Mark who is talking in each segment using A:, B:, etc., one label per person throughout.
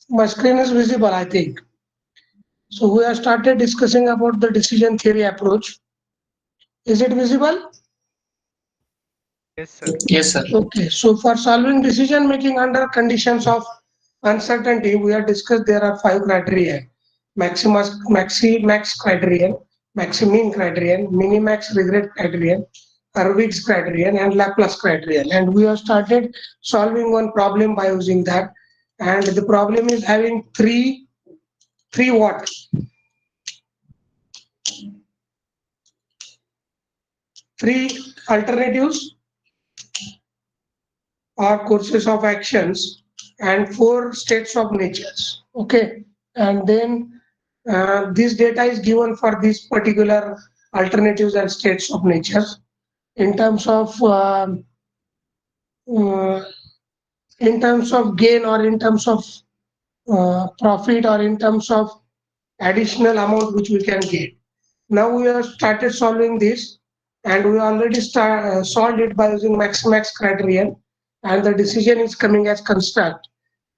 A: My screen is visible, I think. So we have started discussing about the decision theory approach. Is it visible?
B: Yes, sir.
C: Yes, sir.
A: Okay, so for solving decision making under conditions of uncertainty, we have discussed there are 5 criteria: max criterion, maximin criterion, minimax regret criterion, Hurwitz criterion, and Laplace criterion. And we have started solving one problem by using that. And the problem is having three what? Three alternatives or courses of actions and 4 states of natures. Okay, and then this data is given for these particular alternatives and states of natures in terms of uh, gain, or in terms of profit, or in terms of additional amount which we can get. Now we have started solving this, and we already solved it by using max criterion, and the decision is coming as construct.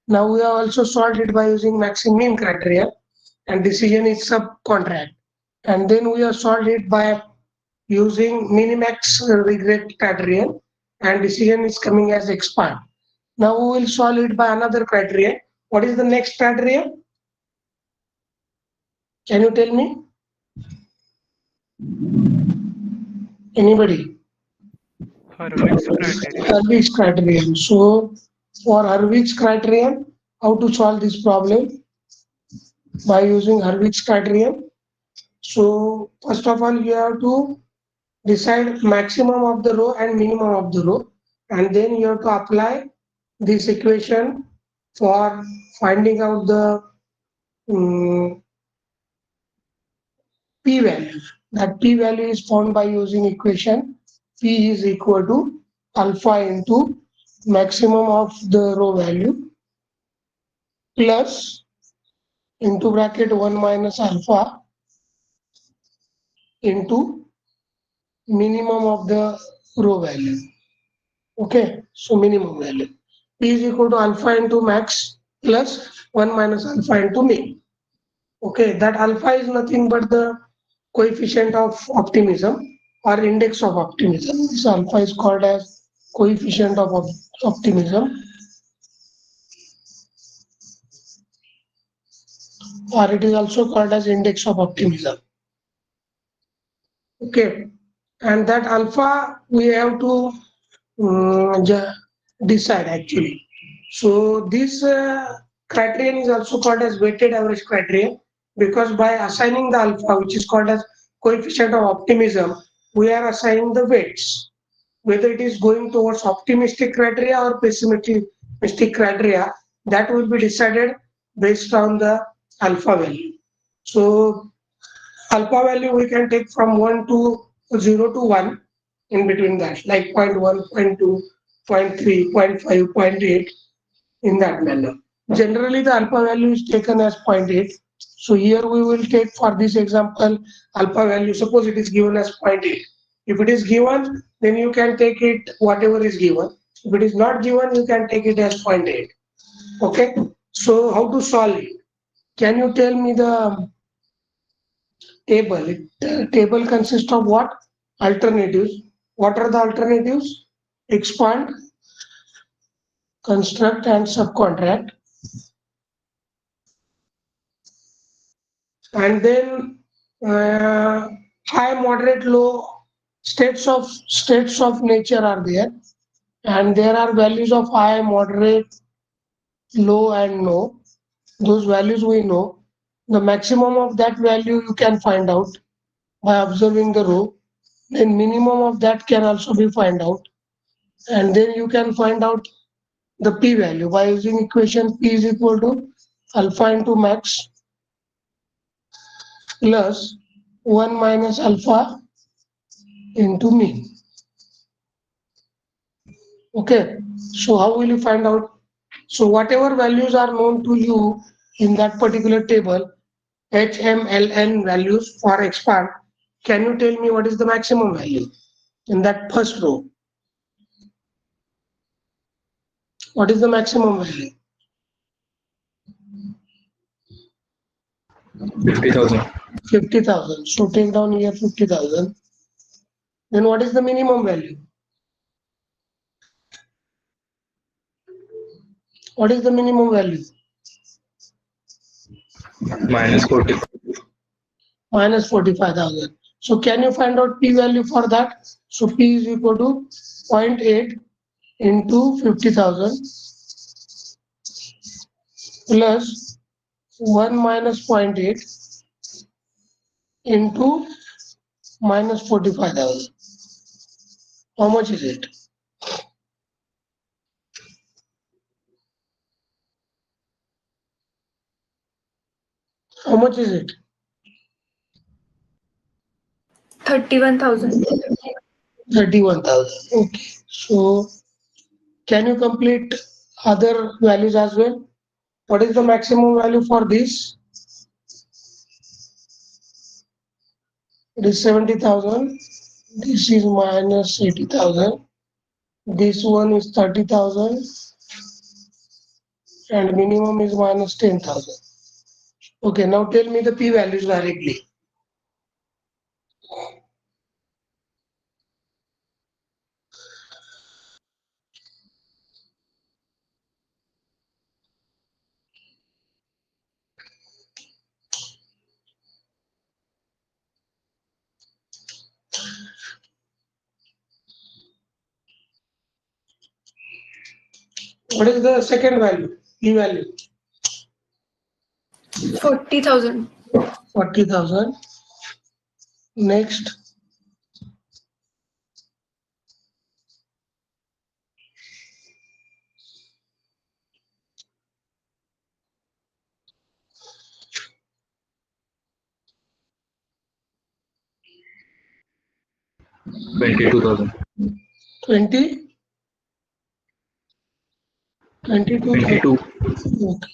A: Now we have also solved it by using maximum criteria, and decision is subcontract. And then we have solved it by using minimax regret criterion, and decision is coming as expand. Now we will solve it by another criteria. What is the next criteria? Can you tell me? Anybody?
B: Hurwitz criterion.
A: Hurwitz criterion. So for Hurwitz criterion, how to solve this problem? By using Hurwitz criterion. So first of all, you have to decide maximum of the row and minimum of the row, and then you have to apply this equation for finding out the p value. That p value is found by using equation p is equal to alpha into maximum of the row value plus into bracket 1 minus alpha into minimum of the row value. Okay, so minimum value. P is equal to alpha into max plus 1 minus alpha into min. Okay, that alpha is nothing but the coefficient of optimism or index of optimism. This alpha is called as coefficient of optimism, or it is also called as index of optimism. Okay, and that alpha we have to decide actually. So this criterion is also called as weighted average criterion, because by assigning the alpha, which is called as coefficient of optimism, we are assigning the weights, whether it is going towards optimistic criteria or pessimistic criteria. That will be decided based on the alpha value. So alpha value we can take from 1 to 0 to 1, in between that, like 0.1, 0.2, 0.3, 0.5, 0.8, in that manner. Generally, the alpha value is taken as 0.8. So here we will take for this example alpha value. Suppose it is given as 0.8. If it is given, then you can take it whatever is given. If it is not given, you can take it as 0.8. Okay. So how to solve it? Can you tell me the table? Table consists of what? Alternatives. What are the alternatives? Expand, construct, and subcontract. And then high, moderate, low states of nature are there, and there are values of high, moderate, low, and no. Those values we know. The maximum of that value you can find out by observing the row. Then minimum of that can also be find out, and then you can find out the p value by using equation p is equal to alpha into max plus 1 minus alpha into mean. Okay, so how will you find out? So whatever values are known to you in that particular table, H, M, L, N values for expand, can you tell me what is the maximum value in that first row? What is the maximum value?
C: 50,000.
A: 50,000. So take down here 50,000. Then what is the minimum value? What is the minimum value?
C: Minus 40.
A: Minus 45,000. So can you find out P value for that? So P is equal to 0.8 into 50,000 plus 1 minus 0.8 into minus 45,000. How much is it? How much is it?
D: 31,000.
A: 31,000. Okay. So can you complete other values as well? What is the maximum value for this? It is 70,000. This is minus 80,000. This one is 30,000 and minimum is minus 10,000. Okay, now tell me the P values directly. What is the second value? P value?
D: 40,000.
A: 40,000. Next,
C: $22,000.
A: 20, 22,000.
C: 22.
A: Okay,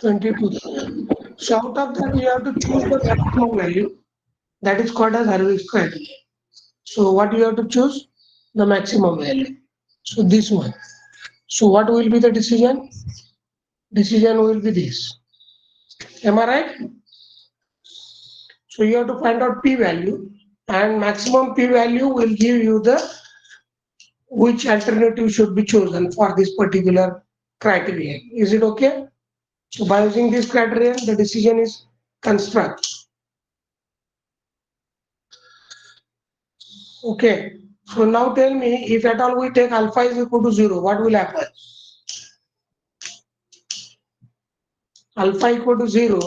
A: 22,000. So out of that, you have to choose the maximum value. That is called as Harvey's criteria. So what you have to choose? The maximum value. So this one. So what will be the decision? Decision will be this. Am I right? So you have to find out P value, and maximum P value will give you the which alternative should be chosen for this particular criterion. Is it okay? So by using this criterion, the decision is construct. Okay. So now tell me, if at all we take alpha is equal to 0, what will happen? Alpha equal to 0.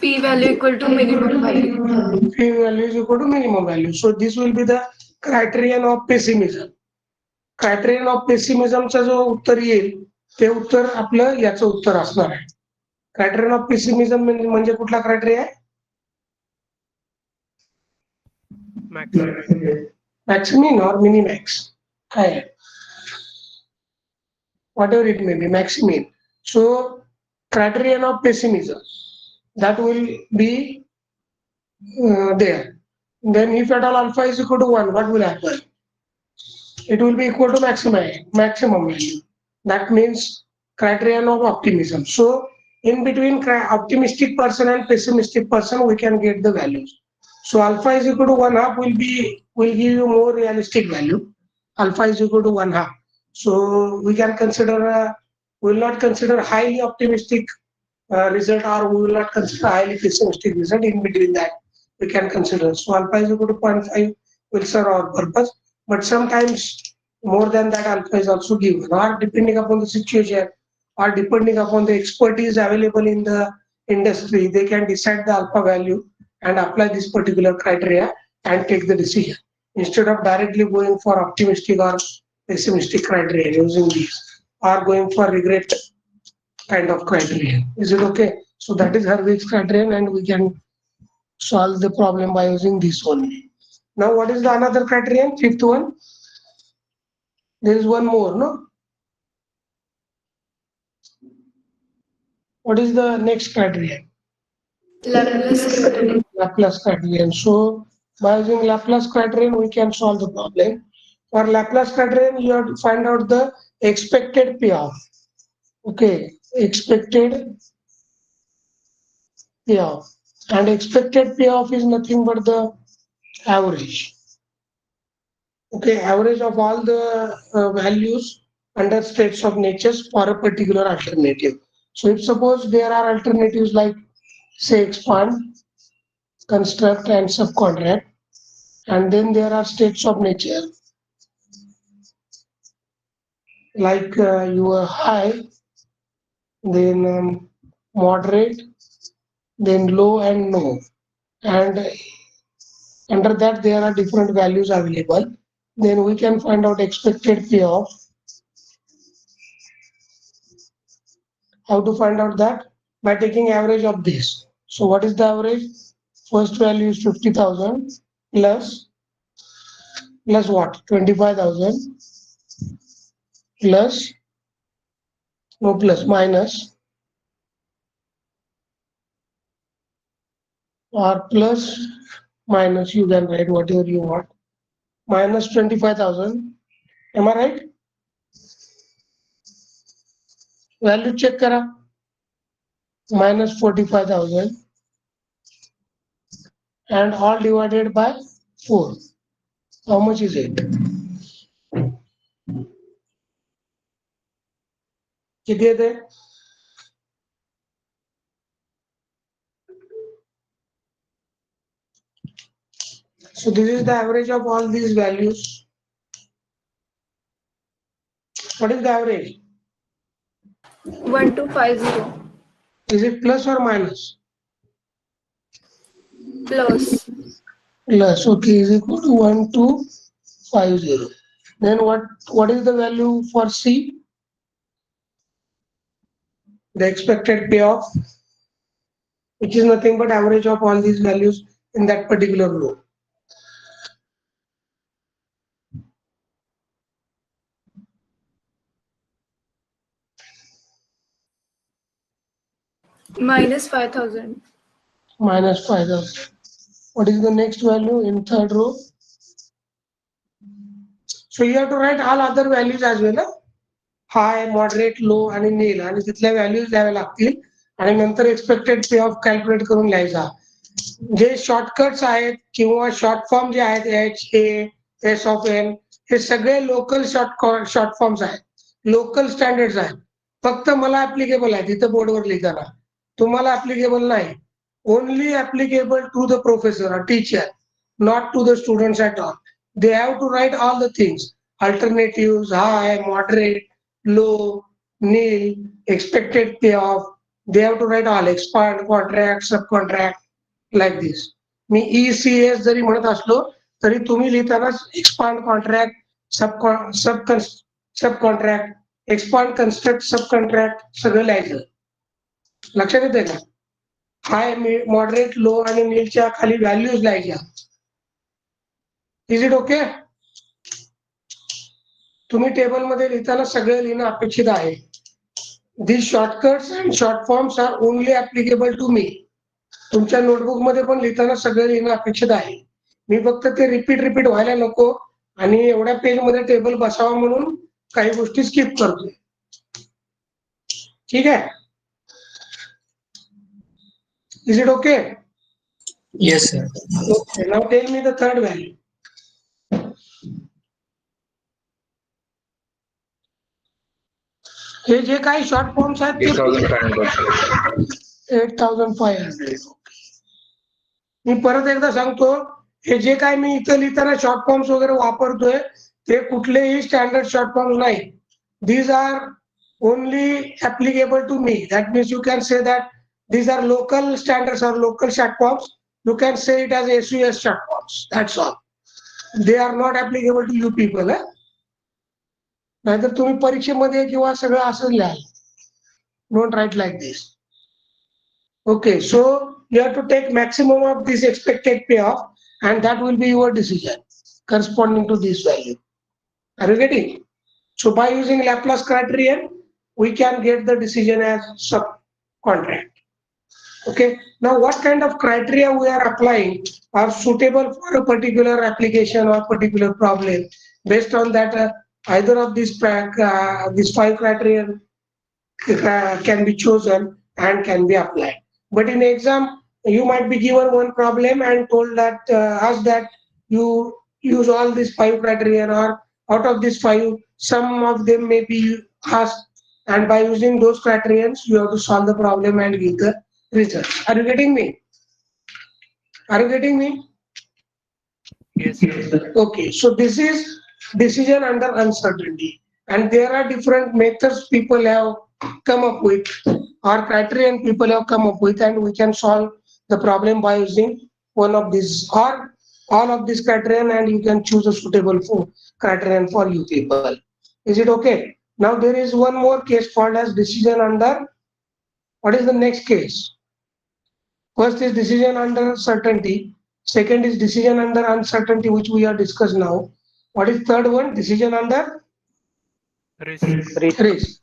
D: P value equal to minimum value.
A: P value is equal to minimum value. So this will be the criterion of pessimism. Criterion of पेसिमिझमचा जो उत्तर येईल ते उत्तर आपलं याचं उत्तर असणार आहे. Criterion of pessimism म्हणजे कुठला क्रायटेरिया आहे? मॅक्सिमिन और मिनिमॅक्स काय आहे? whatever it may be, maximin. So criterion of pessimism that will be there. Then if at all alpha is equal to 1, what will happen? It will be equal to maximum value. That means criterion of optimism. So in between optimistic person and pessimistic person, we can get the values. So alpha is equal to 1/2 will give you more realistic value. Alpha is equal to 1/2. So we can consider we will not consider highly optimistic result, or we will not consider highly pessimistic result. In between that we can consider. So alpha is equal to 0.5 will serve our purpose, but sometimes more than that alpha is also given, or depending upon the situation or depending upon the expertise available in the industry, they can decide the alpha value and apply this particular criteria and take the decision instead of directly going for optimistic or pessimistic criteria using these, or going for regret kind of criterion. Is it okay? So that is Harvey's criterion, and we can solve the problem by using this only. Now what is the another criterion? Fifth one. There is one more, no? What is the next criterion?
D: Laplace criterion.
A: Laplace criterion. So by using Laplace criterion, we can solve the problem. For Laplace criterion, you have to find out the expected payoff. Okay, expected payoff, and expected payoff is nothing but the average. Okay, average of all the values under states of natures for a particular alternative. So if suppose there are alternatives like say expand, construct and subcontract, and then there are states of nature like your high, then moderate, then low and no, and under that there are different values available. Then we can find out expected payoff. How to find out that? By taking average of this. So what is the average? First value is 50,000 plus what? 25,000 plus, no, plus, minus, or plus minus, you can write whatever you want, minus 25,000. Am I right? Value check kara, minus 45,000 and all divided by 4. How much is it? किती येते? So this is the average of all these values. What is the average?
D: 1250
A: Is it plus or minus?
D: plus
A: Plus, okay, is equal to 1250. Then what is the value for C? The expected payoff, which is nothing but average of all these values in that particular row.
D: minus 5000
A: Minus 5,000. What is the next value in third row? So you have to write all other values as well. High, moderate, low आणि nil आणि तिथल्या values द्याव्या लागतील आणि नंतर expected पे of calculate करून लिहायचा. जे शॉर्टकट्स आहेत किंवा शॉर्ट फॉर्म जे आहेत HASON हे सगळे लोकल शॉर्ट फॉर्म्स आहेत, लोकल स्टँडर्ड्स आहेत. फक्त मला ऍप्लिकेबल आहे तिथं बोर्डवर लिहिताना, तुम्हाला ऍप्लिकेबल नाही. Only applicable to the professor or teacher, not to the students at all. They have to write all the things: alternatives, high, moderate, low, nil, expected payoff. They have to write all: expand, contract, subcontract, like this. Me ECS जरी म्हणत असलो तरी तुम्ही लिहिताना expand contract, सब contract, expand construct, सब contract सगळं लिहायचं. लक्षात येते का? हाय, मॉडरेट, लो आणि नीलच्या खाली व्हॅल्यूज लिहायच्या. Is it okay? तुम्ही टेबल मध्ये लिहिताना सगळे लिहिणं अपेक्षित आहे. These shortcuts and short forms are only applicable to me. तुमच्या नोटबुक मध्ये पण लिहिताना सगळं लिहिणं अपेक्षित आहे. मी फक्त ते रिपीट व्हायला नको आणि एवढ्या पेज मध्ये टेबल बसावा म्हणून काही गोष्टी स्किप करतोय. ठीक आहे? Is it okay?
E: Yes, sir.
A: Okay, now tell me the third value. हे जे काही शॉर्ट फॉर्म्स आहेत ते
C: 8,500.
A: 8,500. मी परत एकदा सांगतो, हे जे काय मी इथं लिहिताना शॉर्ट फॉर्म्स वगैरे वापरतोय ते कुठलेही स्टँडर्ड शॉर्ट फॉर्म नाही. These are only applicable to me. That means you can say that these are local standards or local short forms. You can say it as SUS short forms. That's all. They are not applicable to you people. नाहीतर तुम्ही परीक्षेमध्ये किंवा सगळं असं लिहाल. Don't write like this. Okay, so you have to take maximum of this expected payoff, and that will be your decision corresponding to this value. Are you getting? So by using Laplace criterion, we can get the decision as subcontract. Okay. Now, what kind of criteria we are applying are suitable for a particular application or particular problem? Based on that, either of these 5 criterion can be chosen and can be applied. But in exam, you might be given one problem and told that ask that you use all these five criteria, or out of these five, some of them may be asked, and by using those criterions, you have to solve the problem and give the results. Are you getting me? Are you getting me?
B: Yes, sir.
A: Okay, so this is decision under uncertainty, and there are different methods people have come up with, or criterion people have come up with, and we can solve the problem by using one of these or all of these criterion, and you can choose a suitable criterion for you people. Is it okay? Now there is one more case called as decision under. What is the next case? First is decision under certainty. Second is decision under uncertainty, which we are discussed now. What is third one? Decision under
B: Risk.
A: risk.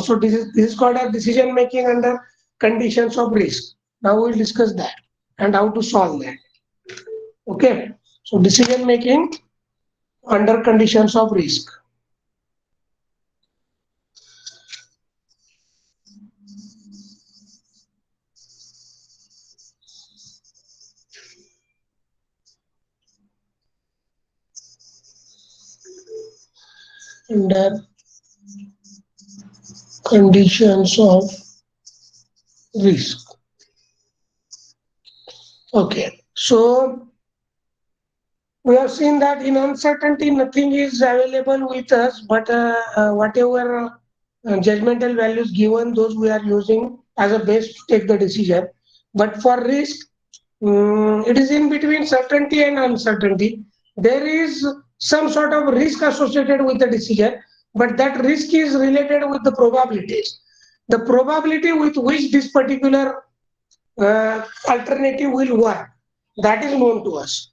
A: So this is called as decision making under conditions of risk. Now we'll discuss that and how to solve that. Okay. So decision making under conditions of risk. Under conditions of risk. Okay. So we have seen that in uncertainty nothing is available with us, but whatever judgmental values given, those we are using as a base to take the decision. But for risk, it is in between certainty and uncertainty. There is some sort of risk associated with the decision, but that risk is related with the probabilities. The probability with which this particular alternative will work, that is known to us,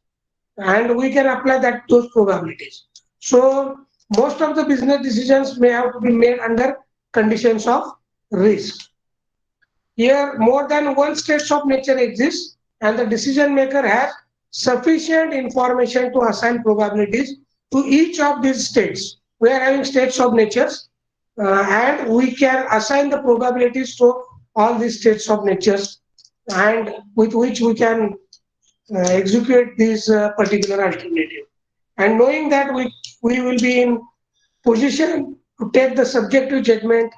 A: and we can apply that those probabilities. So most of the business decisions may have to be made under conditions of risk. Here more than one states of nature exists, and the decision maker has sufficient information to assign probabilities to each of these states. We are having states of natures, and we can assign the probabilities to all these states of natures, and with which we can execute this particular alternative. And knowing that we will be in position to take the subjective judgment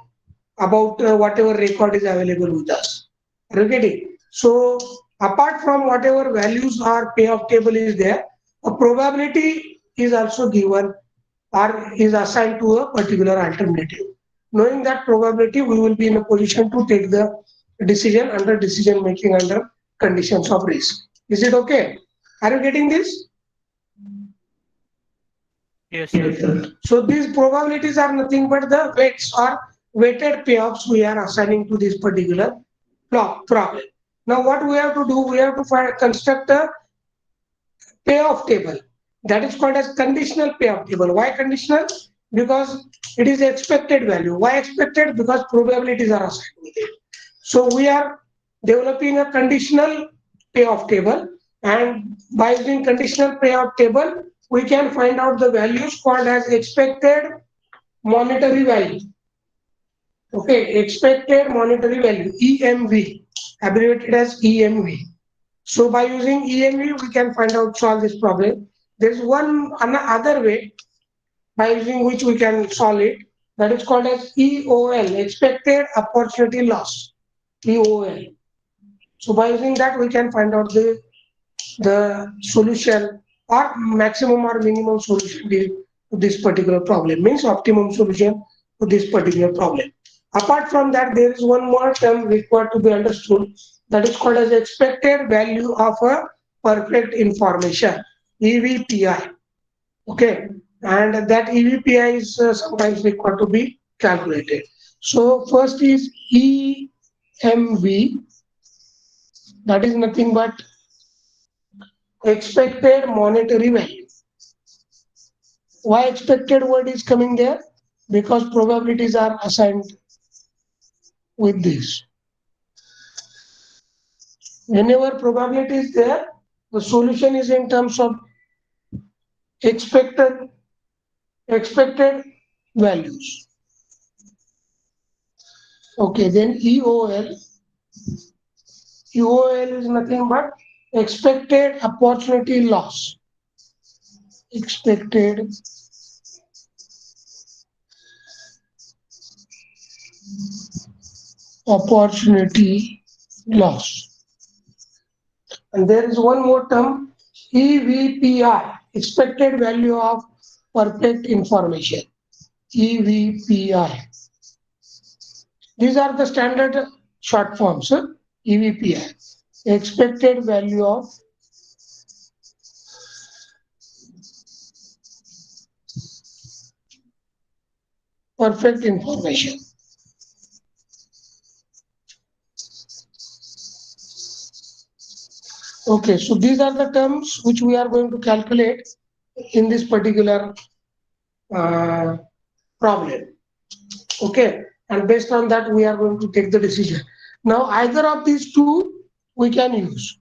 A: about whatever record is available with us. Are you getting? So apart from whatever values or payoff table is there, a probability is also given or is assigned to a particular alternative. Knowing that probability, we will be in a position to take the decision under decision making under conditions of risk. Is it okay? Are you getting this?
B: Yes, sir.
A: So these probabilities are nothing but the weights or weighted payoffs we are assigning to this particular problem. Now what we have to do, we have to construct a payoff table. That is called as conditional payoff table. Why conditional? Because it is expected value. Why expected? Because probabilities are assigned with it. So we are developing a conditional payoff table, and by using conditional payoff table, we can find out the values called as expected monetary value. Okay, expected monetary value, EMV, abbreviated as EMV. So by using EMV, we can find out, solve this problem. There is one other way by using which we can solve it. That is called as EOL, expected opportunity loss, EOL. So by using that, we can find out the solution or maximum or minimum solution to this particular problem, means optimum solution to this particular problem. Apart from that, there is one more term required to be understood, that is called as expected value of a perfect information, EVPI. Okay, and that EVPI is sometimes required to be calculated. So first is EMV, that is nothing but expected monetary value. Why expected word is coming there? Because probabilities are assigned with this. Whenever probability is there, the solution is in terms of expected values. Okay, then EOL. EOL is nothing but expected opportunity loss. Expected opportunity loss. And there is one more term, EVPI, expected value of perfect information. EVPI. These are the standard short forms, EVPI. Expected value of perfect information. Okay, so these are the terms which we are going to calculate in this particular problem. Okay, and based on that, we are going to take the decision. Now, either of these two we can use.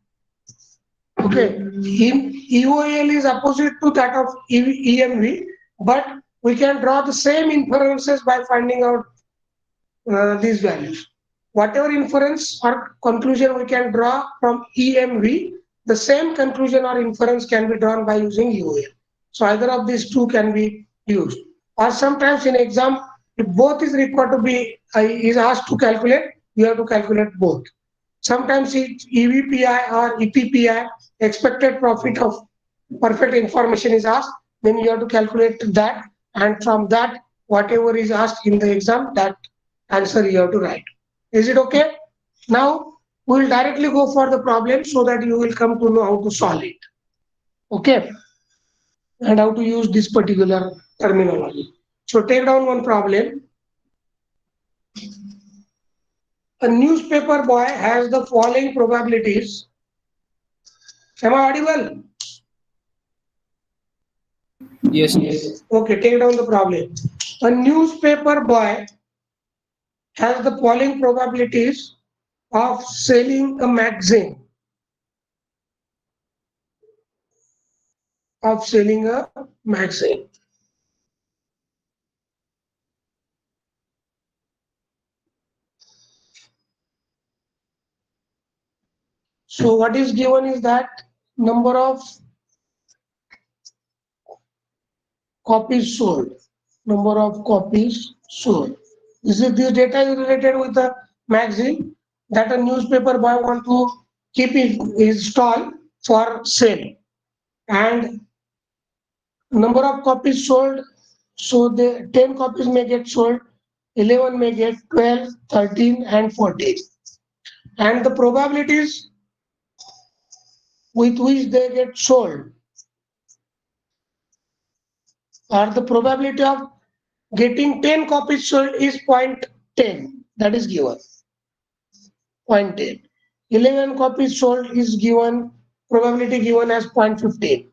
A: Okay, EOL is opposite to that of EMV, but we can draw the same inferences by finding out these values. Whatever inference or conclusion we can draw from EMV, the same conclusion or inference can be drawn by using EOL. So either of these two can be used. Or sometimes in exam, if both is required to be is asked to calculate, you have to calculate both. Sometimes EVPI or EPPI, expected profit of perfect information is asked, then you have to calculate that, and from that, whatever is asked in the exam, that answer you have to write. Is it okay? Now we will directly go for the problem so that you will come to know how to solve it. Okay, and how to use this particular terminology. So take down one problem. A newspaper boy has the following probabilities. Am I audible?
E: Yes.
A: Okay, take down the problem. A newspaper boy has the following probabilities of selling a magazine. Of selling a magazine. So what is given is that number of copies sold. Number of copies sold. This data is related with the magazine that a newspaper boy want to keep his stall for sale. And number of copies sold, so the 10 copies may get sold, 11 may get 12, 13 and 14. And the probabilities with which they get sold, or the probability of getting 10 copies sold is 0.10, that is given, 0.10. 11 copies sold is given, probability given as 0.15.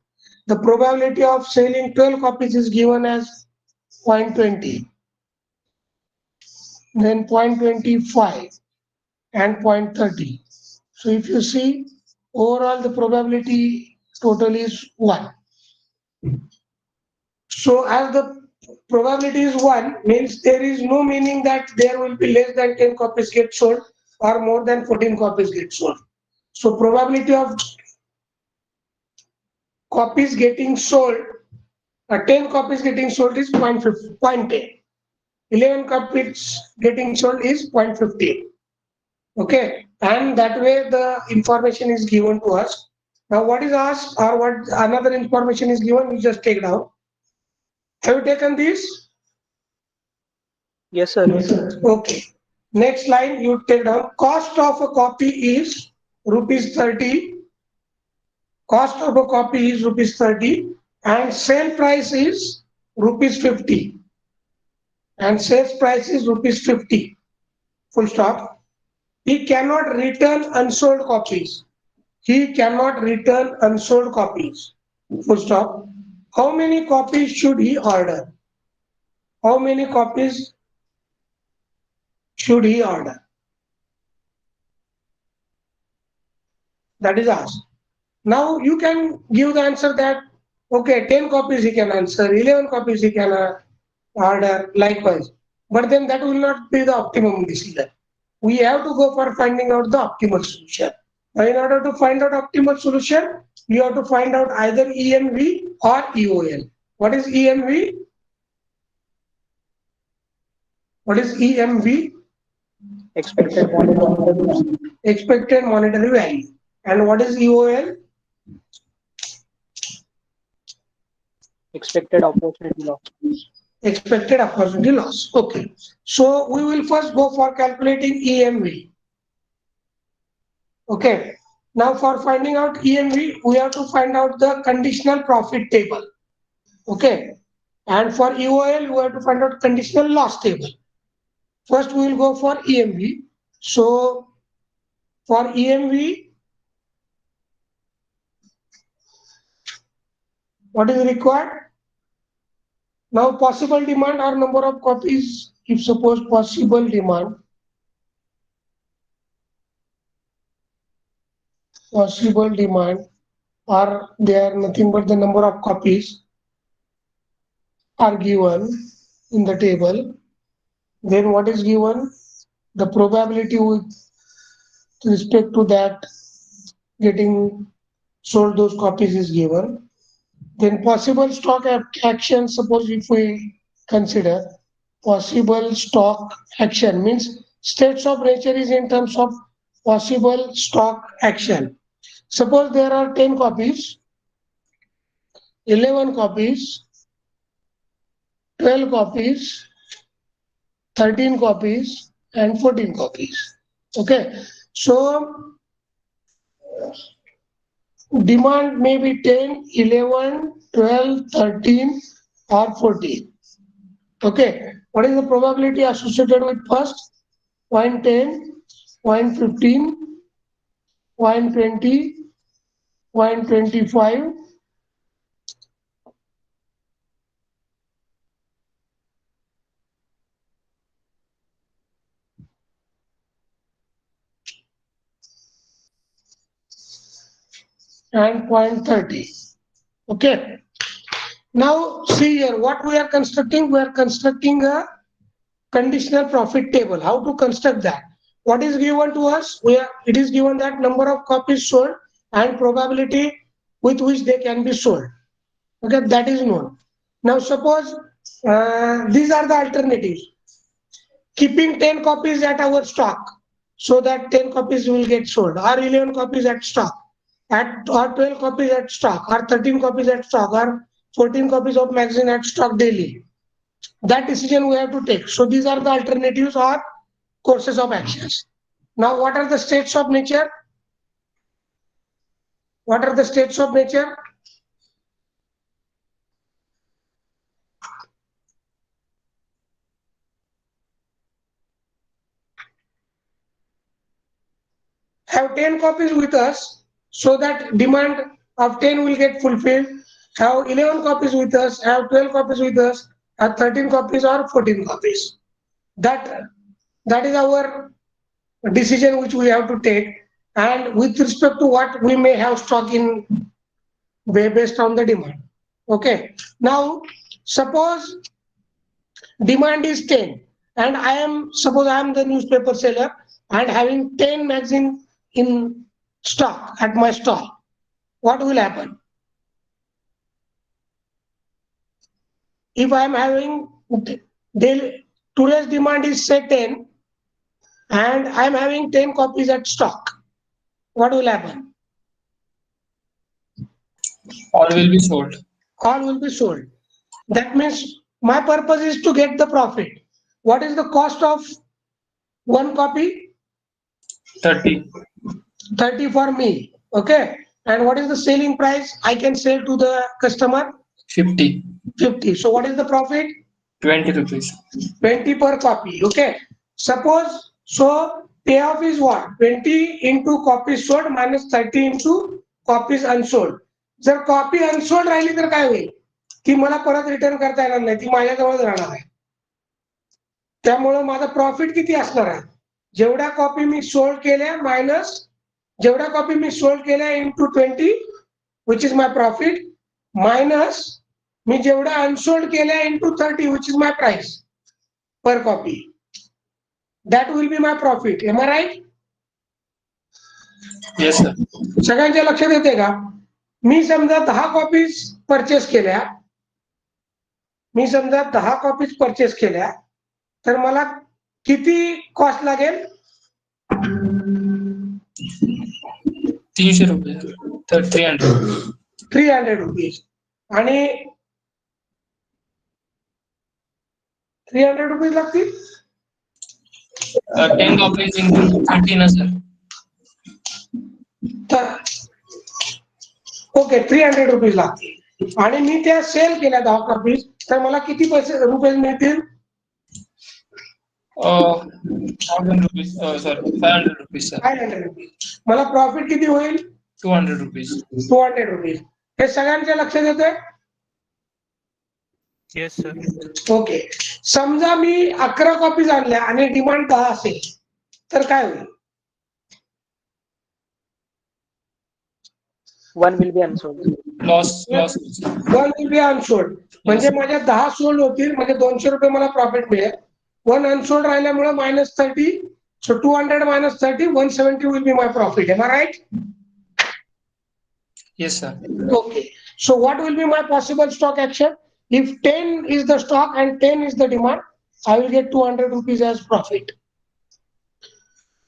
A: The probability of selling 12 copies is given as 0.20, then 0.25 and 0.30. So if you see, overall the probability total is 1. So as the probability is 1, means there is no meaning that there will be less than 10 copies get sold or more than 14 copies get sold. So probability of copies getting sold, 10 copies getting sold is 0.10. 11 copies getting sold is 0.15. Okay, and that way the information is given to us. Now what is asked or what another information is given, we just take down. Have you taken this?
C: Yes, sir.
A: Yes, sir. Okay. Next line you take down. Cost of a copy is rupees 30. Cost of a copy is rupees 30 and sale price is rupees 50. And sales price is rupees 50. Full stop. He cannot return unsold copies. He cannot return unsold copies. Full stop. How many copies should he order? How many copies should he order? That is asked. Now you can give the answer that, okay, 10 copies he can answer, 11 copies he can order, likewise. but then that will not be the optimum decision. We have to go for finding out the optimal solution. Now, in order to find out optimal solution, you have to find out either EMV or EOL. What is EMV? What is EMV?
C: Expected monetary value.
A: Expected monetary value. And what is EOL?
C: Expected opportunity loss.
A: Expected opportunity loss. Okay. So we will first go for calculating EMV. Okay. Now for finding out EMV, we have to find out the conditional profit table. Okay. And for EOL, we have to find out conditional loss table. First, we will go for EMV. So for EMV, what is required? Now possible demand or number of copies, if suppose possible demand or they are nothing but the number of copies are given in the table, then what is given? The probability with respect to that getting sold those copies is given. Then possible stock action, suppose if we consider possible stock action means states of nature is in terms of possible stock action. Suppose there are 10 copies, 11 copies, 12 copies, 13 copies and 14 copies. Okay, so demand may be 10, 11, 12, 13 or 14. Okay, what is the probability associated with first? 0.10, 0.15, 0.20, 0.25, and 0.30. Okay. Now see here what we are constructing. We are constructing a conditional profit table. How to construct that? What is given to us? It is given that number of copies sold and probability with which they can be sold. Okay, that is known. Now suppose these are the alternatives. Keeping 10 copies at our stock so that 10 copies will get sold, or 11 copies at stock, or 12 copies at stock, or 13 copies at stock, or 14 copies of magazine at stock daily. That decision we have to take. So these are the alternatives or courses of actions. Now what are the states of nature? What are the states of nature? Have 10 copies with us so that demand of 10 will get fulfilled. Have 11 copies with us, have 12 copies with us, have 13 copies or 14 copies. That is our decision which we have to take, and with respect to what we may have stock in based on the demand. Okay. Now suppose demand is 10 and suppose I am the newspaper seller and having 10 magazine in stock at my stall. What will happen? If I am having today's demand is say 10 and I am having 10 copies at stock, what will happen?
E: All will be sold.
A: All will be sold. That means my purpose is to get the profit. What is the cost of one copy?
E: 30.
A: 30 for me. Okay. And what is the selling price I can sell to the customer?
E: 50.
A: 50. So what is the profit?
E: 20 rupees.
A: 20 per copy. Okay. Suppose, so payoff is what? 20 into copies sold minus 30 into copies unsold. जर copy unsold राहिली तर काय होईल? ती मला परत return करता येणार नाही, ती माझ्याजवळच राहणार आहे. त्यामुळे माझा प्रॉफिट किती असणार आहे? जेवढ्या कॉपी मी सोल्ड केल्या मायनस जेवढ्या कॉपी मी सोल्ड केल्या into 20 which is my profit minus मी जेवढ्या अनसोल्ड केल्या into 30 which is my price. per copy. That will be my profit. Am I right?
E: Yes, sir.
A: सगळ्यांच्या लक्षात येते का? मी समजा 10 कॉपीज परचेस केल्या, तर मला किती कॉस्ट लागेल?
E: 300 रुपये. तर 300
A: रुपीज. आणि 300 रुपीज लागतील.
E: 10 copies into 30 ना सर.
A: तर ओके 300 रुपीज लागतील आणि मी त्या सेल केल्या 10 कॉपीज, तर मला किती रुपये मिळतील?
E: 1000 rupees. Sorry 500 rupees sir.
A: 500 rupees. मला प्रॉफिट किती होईल?
E: 200 रुपीज.
A: 200 रुपीज. हे सगळ्यांच्या लक्षात येतंय?
B: Yes sir.
A: ओके. समजा मी 11 कॉपीज आणल्या आणि डिमांड 10 असेल, तर काय होईल?
C: One will be unsold.
E: Loss.
A: One will be unsold. म्हणजे माझ्या 10 सोल्ड होतील, म्हणजे 200 रुपये मला प्रॉफिट मिळेल. वन अनसोल्ड राहिल्यामुळे -30. सो 200 - 30, 170 will be my profit. Am I right?
E: Yes, sir.
A: Okay. So what will be my possible stock action? If 10 is the stock and 10 is the demand, I will get 200 rupees as profit.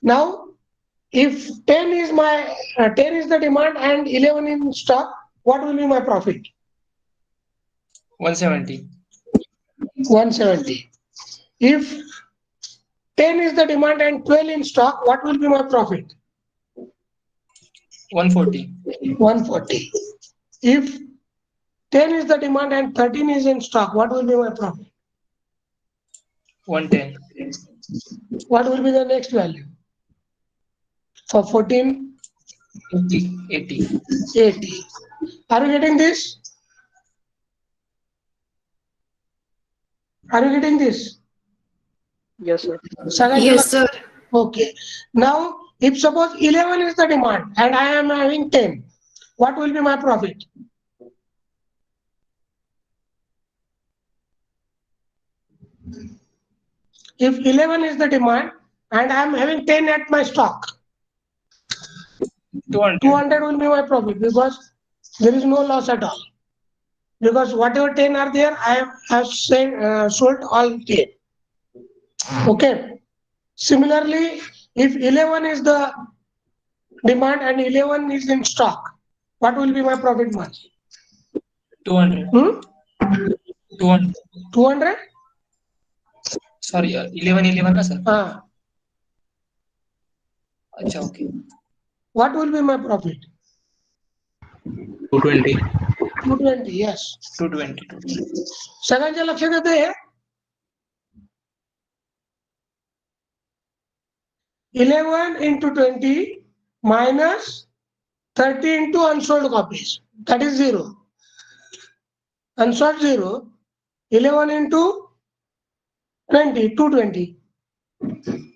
A: Now, if 10 is the demand and 11 in stock, what will be my profit?
E: 170.
A: 170. If 10 is the demand and 12 in stock, what will be my profit?
E: 140.
A: 140. If 10 is the demand and 13 is in stock, what will be my profit?
E: 110.
A: What will be the next value? For 14?
E: 80.
A: 80. Are you getting this? Are you getting this?
C: Yes, sir.
D: Yes, sir.
A: Okay. Now, if suppose 11 is the demand and I am having 10, what will be my profit? If 11 is the demand and I am having 10 at my stock,
E: 200.
A: 200 will be my profit because there is no loss at all. Because whatever 10 are there, I have sold all 10. Okay. Similarly, if 11 is the demand and 11 is in stock, what will be my profit margin?
E: 200. 200.
A: 200?
E: Sorry, 11 ना sir. अच्छा, okay.
A: What will be my profit?
E: 220.
A: 220, yes.
E: 220.
A: सगळ्यांच्या लक्षात येते हे? 11 into 20 minus 30 into unsold copies. That is 0. Unsold 0. 11 into 20, 220.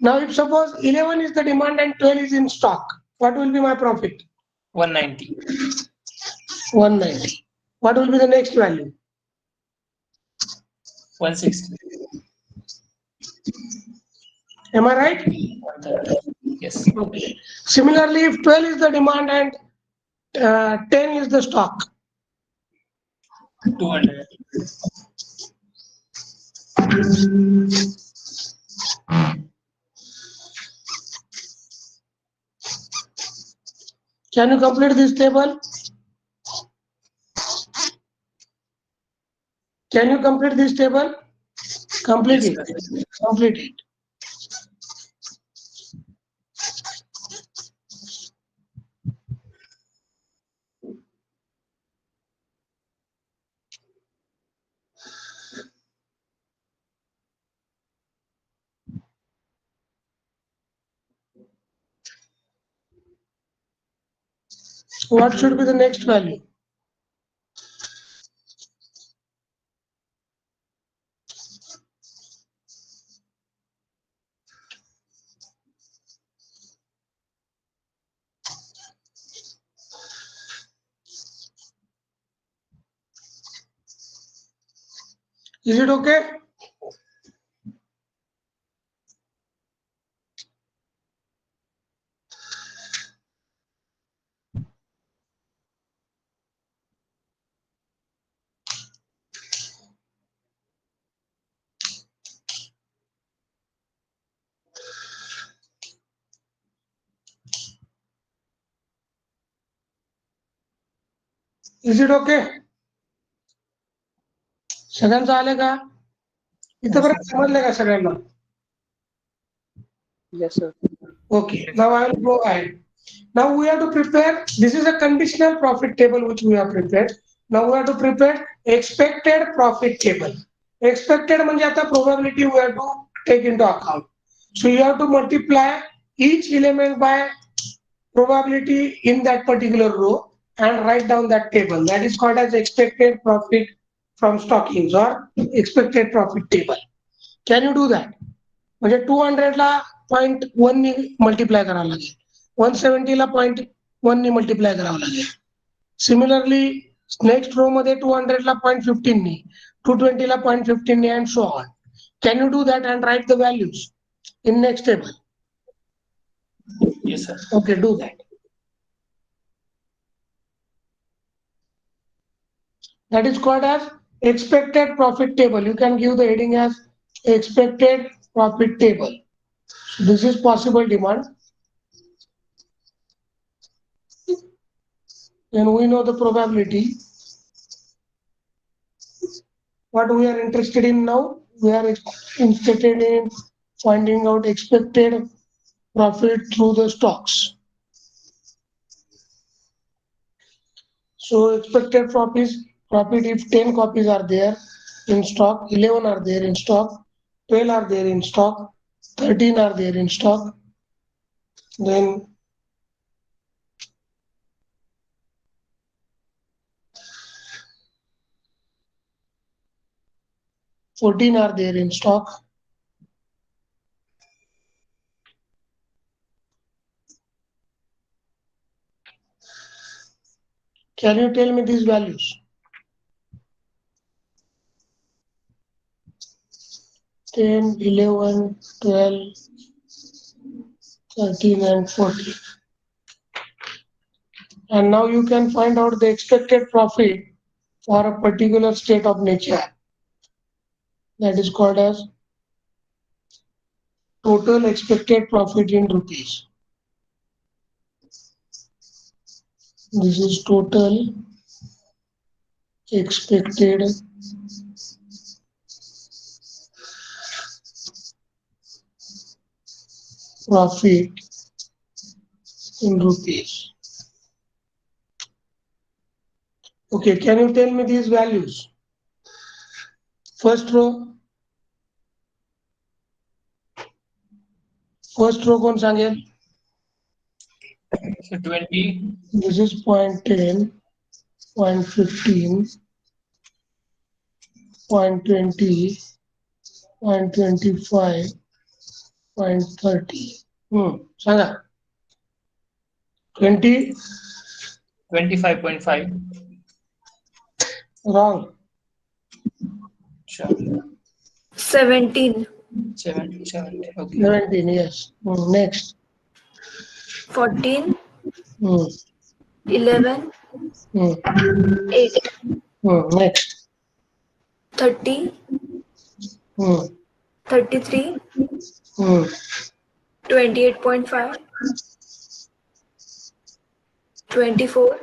A: Now if suppose 11 is the demand and 12 is in stock, what will be my profit?
E: 190.
A: 190. What will be the next value?
E: 160.
A: Am I right?
E: 130. Yes.
A: Okay. Similarly, if 12 is the demand and 10 is the stock,
E: 200.
A: Can you complete this table? Can you complete this table? Complete
E: Yes,
A: it.
E: sir.
A: Complete it. What should be the next value? Is it okay? Is it okay? सगळ्यांचं आले का? इथपर्यंत समजलं का सगळ्यांना?
C: Yes, sir.
A: Okay, now I will go ahead. Now we have to prepare, this is a conditional profit table which we have prepared. Now we have to prepare expected profit table. Expected म्हणजे आता probability we have to take into account. So you have to multiply each element by probability in that particular row and write down that table. That is called as expected profit from stockings or expected profit table. Can you do that? म्हणजे 200 ला 0.1 नी multiply करावं लागेल, 170 ला 0.1 नी multiply करावं लागेल. Similarly next row मध्ये 200 ला 0.15 नी, 220 ला 0.15 नी and so on. Can you do that and write the values in next table?
E: Yes, sir.
A: Okay, do that. That is called as expected profit table. You can give the heading as expected profit table. So this is possible demand. Then we know the probability. What we are interested in now, we are interested in finding out expected profit through the stocks. So expected profit if 10 copies are there in stock, 11 are there in stock, 12 are there in stock, 13 are there in stock, then 14 are there in stock. Can you tell me these values? 10, 11, 12, 13 and 14. And now you can find out the expected profit for a particular state of nature. That is called as total expected profit in rupees. This is total expected profit in rupees. Okay, can you tell me these values? First row कौन सांगेल?
E: So 20.
A: This is 0.10, 0.15, 0.20, 0.25, 0.30. Sanga. 20?
E: 25.5.
A: Wrong.
E: Sure.
D: 17,
E: 70. Okay.
A: 17, yes. Next.
D: 14,
A: Hmm.
D: 11,
A: Hmm.
D: 8,
A: Next.
D: 30,
A: Hmm.
D: 33,
A: Hmm.
D: 28.5, 24,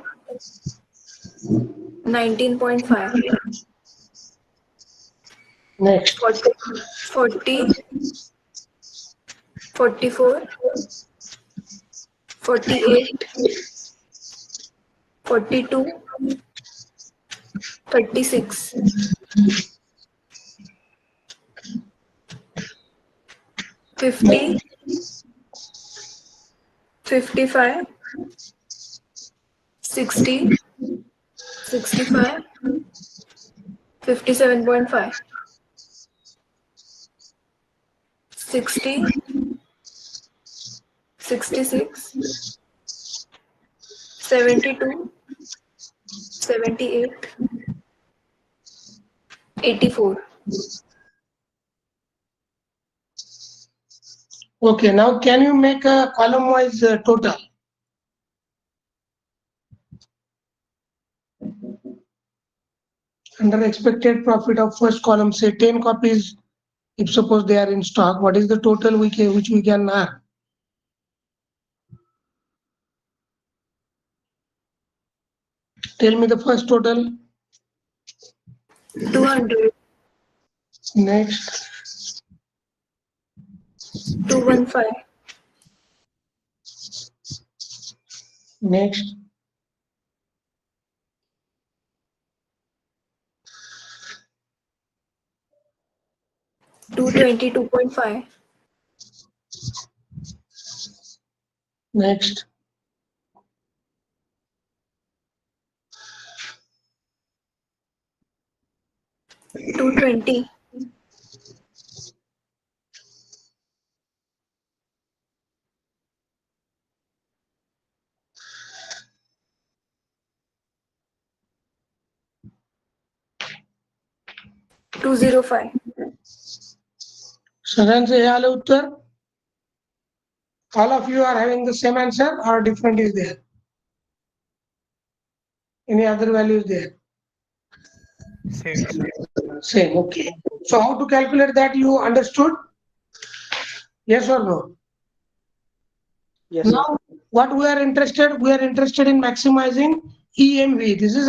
D: 19.5,
A: Next.
D: 40, 44, 48, 42, 36, 50, 55, 60, 65, 57.5, 60, 66, 72, 78, 84.
A: Okay, now can you make a column-wise total? Under expected profit of first column, say 10 copies, if suppose they are in stock, what is the total which we can earn? Tell me the first total.
D: 200,
A: Next.
D: 215,
A: Next.
D: 220, 2.5,
A: Next.
D: 220, 205.
A: सगळ्यांचं हे आलं उत्तर. All of you are having the same answer or different is there? Any other value is there?
B: Same, sir.
A: Same, okay. So how to calculate that, you understood? Yes or no?
C: Yes, sir.
A: Now, what we are interested in maximizing EMV. This is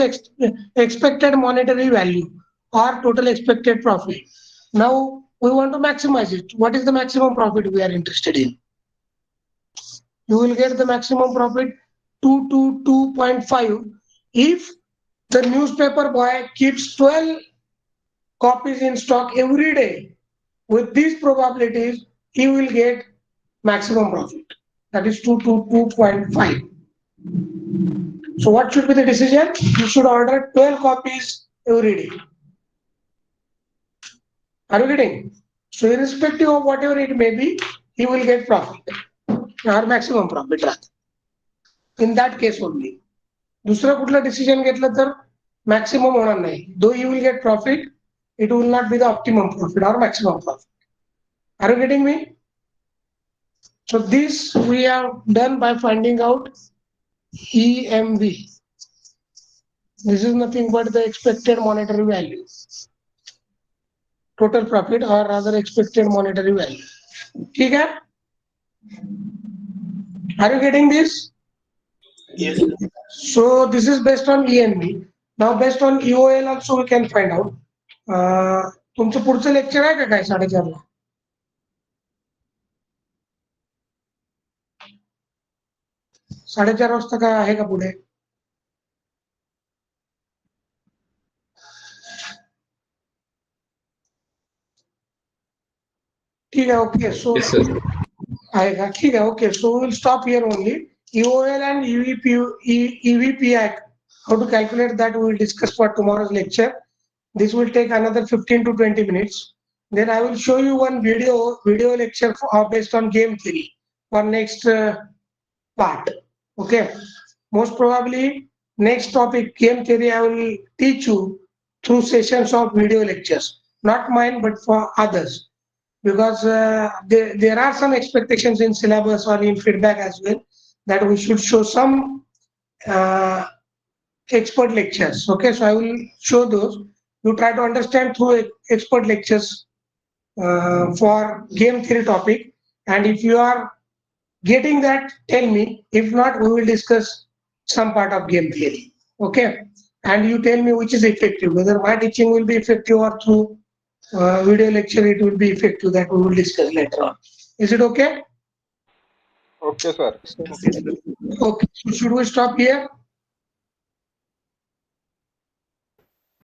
A: expected monetary value or total expected profit. Now, we want to maximize it. What is the maximum profit we are interested in? You will get the maximum profit 222.5 if the newspaper boy keeps 12 copies in stock every day. With these probabilities, he will get maximum profit. That is 222.5. So what should be the decision? You should order 12 copies every day. Are you getting? So irrespective of whatever it may be, he will get profit or maximum profit rather. In that case only. दुसरं कुठलं decision घेतलं तर maximum होणार नाही. Though you will get profit, it will not be the optimum profit or maximum profit. Are you getting me? So this we have done by finding out EMV. This is nothing but the expected monetary value. Total profit or rather expected monetary value. ठीक है? Are you getting this?
E: Yes.
A: So this is based on EMV. Now based on EOL also we can find out. तुमचं पुढचं lecture आहे का काय 4:30 ला? 4:30 वाजता काय आहे का पुढे? ठीक आहे, ओके. सो
F: Yes, sir.
A: आहे का? ठीक आहे, okay. So we will stop here only. EOL and EVPI, how to calculate that we will discuss for tomorrow's lecture. This will take another 15 to 20 minutes. Then I will show you one video lecture based on game theory for next part. Okay. Most probably next topic game theory I will teach you through sessions of video lectures, not mine but for others, because there are some expectations in syllabus or in feedback as well that we should show some expert lectures. Okay, so I will show those. You try to understand through expert lectures for game theory topic, and if you are getting that, tell me. If not, we will discuss some part of game theory. Okay, and you tell me which is effective, whether my teaching will be effective or through video lecture it will be effective. That we will discuss later on. Is it okay?
G: Okay, sir.
B: Okay, sir.
A: Okay, so should we stop here?